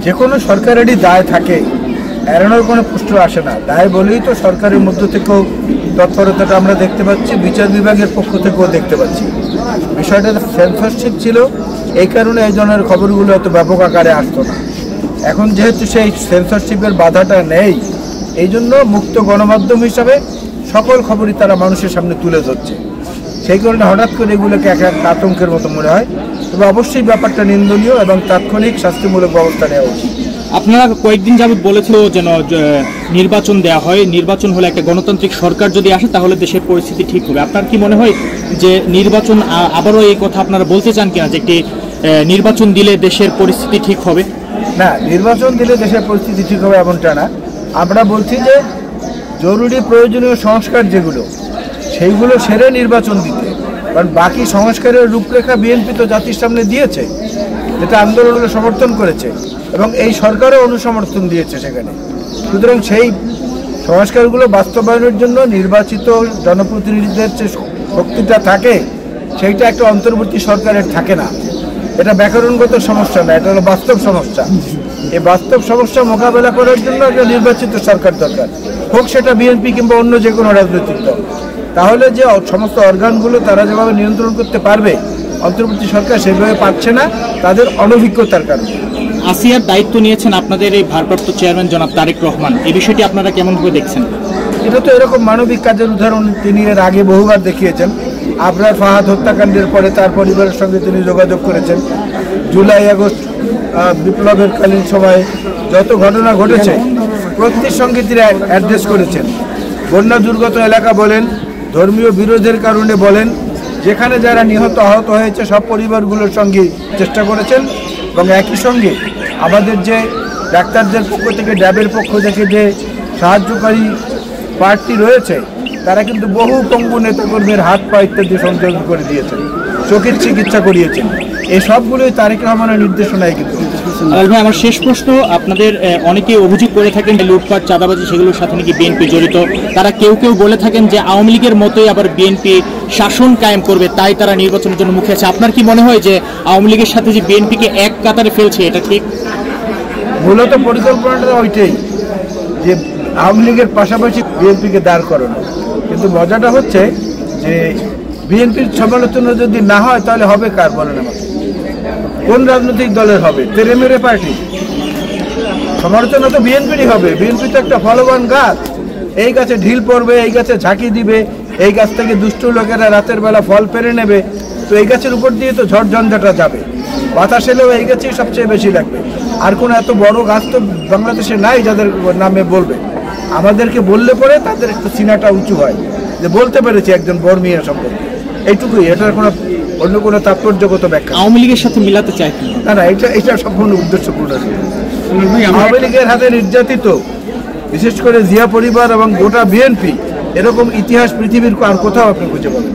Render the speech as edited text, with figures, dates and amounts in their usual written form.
যে কোনো সরকারেরই দায় থাকে, এড়ানোর কোনো প্রশ্ন আসে না। দায় বলেই তো সরকারের মধ্য থেকেও তৎপরতাটা আমরা দেখতে পাচ্ছি, বিচার বিভাগের পক্ষ থেকেও দেখতে পাচ্ছি। বিষয়টা সেন্সরশিপ ছিল, এই কারণে এই ধরনের খবরগুলো এত ব্যাপক আকারে আসতো না। এখন যেহেতু সেই সেন্সরশিপের বাধাটা নেই, এই জন্য মুক্ত গণমাধ্যম হিসাবে সকল খবরই তারা মানুষের সামনে তুলে ধরছে। সেই কারণে হঠাৎ করে এগুলোকে এক আতঙ্কের মতো মনে হয়। তবে অবশ্যই ব্যাপারটা নিন্দনীয় এবং তাৎক্ষণিক শাস্তিমূলক ব্যবস্থা নেওয়া উচিত। আপনারা কয়েকদিন যাবত বলেছিল যেন নির্বাচন দেওয়া হয়, নির্বাচন হলে একটা গণতান্ত্রিক সরকার যদি আসে তাহলে দেশের পরিস্থিতি ঠিক হবে। আপনার কি মনে হয় যে নির্বাচন আবারও এই কথা আপনারা বলতে চান কিনা, যে একটি নির্বাচন দিলে দেশের পরিস্থিতি ঠিক হবে? না, নির্বাচন দিলে দেশের পরিস্থিতি ঠিক হবে এমনটা না। আমরা বলছি যে জরুরি প্রয়োজনীয় সংস্কার যেগুলো, সেইগুলো সেরে নির্বাচন দিতে। কারণ বাকি সংস্কারের রূপরেখা বিএনপি তো জাতির সামনে দিয়েছে, যেটা আন্দোলনকে সমর্থন করেছে এবং এই সরকারও অনুসমর্থন দিয়েছে সেখানে। সুতরাং সেই সংস্কারগুলো বাস্তবায়নের জন্য নির্বাচিত জনপ্রতিনিধিদের যে শক্তিটা থাকে, সেইটা একটা অন্তর্বর্তী সরকারের থাকে না। এটা ব্যাকরণগত সমস্যা না, এটা হলো বাস্তব সমস্যা। এই বাস্তব সমস্যা মোকাবেলা করার জন্য একটা নির্বাচিত সরকার দরকার, হোক সেটা বিএনপি কিংবা অন্য যে কোনো রাজনৈতিক দল। তাহলে যে সমস্ত অর্গানগুলো তারা যেভাবে নিয়ন্ত্রণ করতে পারবে, অন্তর্বর্তী সরকার সেভাবে পারছে না, তাদের অনভিজ্ঞতার কারণে। আসিয়ার দায়িত্ব নিয়েছেন আপনাদের এই ভারপ্রাপ্ত চেয়ারম্যান জনাব তারেক রহমান, এই বিষয়টি আপনারা কেমনভাবে দেখছেন? এটা তো এরকম মানবিক কাজের উদাহরণ তিনি এর আগে বহুবার দেখিয়েছেন। আবরার ফাহাদ হত্যাকাণ্ডের পরে তার পরিবারের সঙ্গে তিনি যোগাযোগ করেছেন। জুলাই আগস্ট বিপ্লবের কালীন সময়ে যত ঘটনা ঘটেছে প্রত্যেক সঙ্গে তিনি অ্যাড্রেস করেছেন। বন্যা দুর্গত এলাকা বলেন, ধর্মীয় বিরোধের কারণে বলেন, যেখানে যারা নিহত আহত হয়েছে সব পরিবারগুলোর সঙ্গে চেষ্টা করেছেন। এবং একই সঙ্গে আমাদের যে ডাক্তারদের পক্ষ থেকে, ড্যাবের পক্ষ থেকে যে সাহায্যকারী পার্টি রয়েছে, তারা কিন্তু বহু পঙ্গু নেতাকর্মীর হাত পা ইত্যাদি সংযোজন করে দিয়েছেন, চোখের চিকিৎসা করিয়েছেন। এই সবগুলোই তারেক রহমানের নির্দেশনায় কিন্তু। ভাই, আমার শেষ প্রশ্ন, আপনাদের অনেকে অভিযোগ করে থাকেন যে লুটপাট, চাঁদাবাজি সেগুলোর সাথে নাকি বিএনপি জড়িত। তারা কেউ কেউ বলে থাকেন যে আওয়ামী লীগের মতোই আবার বিএনপি শাসন কায়েম করবে, তাই তারা নির্বাচনের জন্য মুখে আছে। আপনার কি মনে হয় যে আওয়ামী লীগের সাথে যে বিএনপিকে এক কাতারে ফেলছে, এটা ঠিক? মূলত পরিকল্পনাটা ওইটাই, যে আওয়ামী লীগের পাশাপাশি বিএনপিকে দাঁড় করানো। কিন্তু মজাটা হচ্ছে যে বিএনপির সমালোচনা যদি না হয় তাহলে হবে কার, বলেন আমাকে? কোন রাজনৈতিক দলের হবে? তেরে মেরে পার্টি? সমালোচনা তো বিএনপিরই হবে। বিএনপি তো একটা ফলবান গাছ, এই গাছে ঢিল পড়বে, এই গাছে ঝাঁকি দিবে, এই গাছ থেকে দুষ্ট লোকেরা রাতের বেলা ফল পেরে নেবে। তো এই গাছের উপর দিয়ে তো ঝড় ঝঞ্ঝাটা যাবে, বাতাস এলেও এই গাছেই সবচেয়ে বেশি লাগবে। আর কোনো এত বড় গাছ তো বাংলাদেশে নাই যাদের নামে বলবে। আমাদেরকে বললে পরে তাদের একটু সিনাটা উঁচু হয়, যে বলতে পেরেছি একজন বর্মীয় সম্পর্কে, এইটুকুই। এটার কোনো অন্য কোনো তাৎপর্যগত ব্যাখ্যা। আওয়ামী লীগের সাথে মিলাতে চায় না, না, এটা সম্পূর্ণ উদ্দেশ্যপূর্ণ। আওয়ামী লীগের হাতে নির্যাতিত বিশেষ করে জিয়া পরিবার এবং গোটা বিএনপি, এরকম ইতিহাস পৃথিবীর আর কোথাও আপনি খুঁজে পাবেন।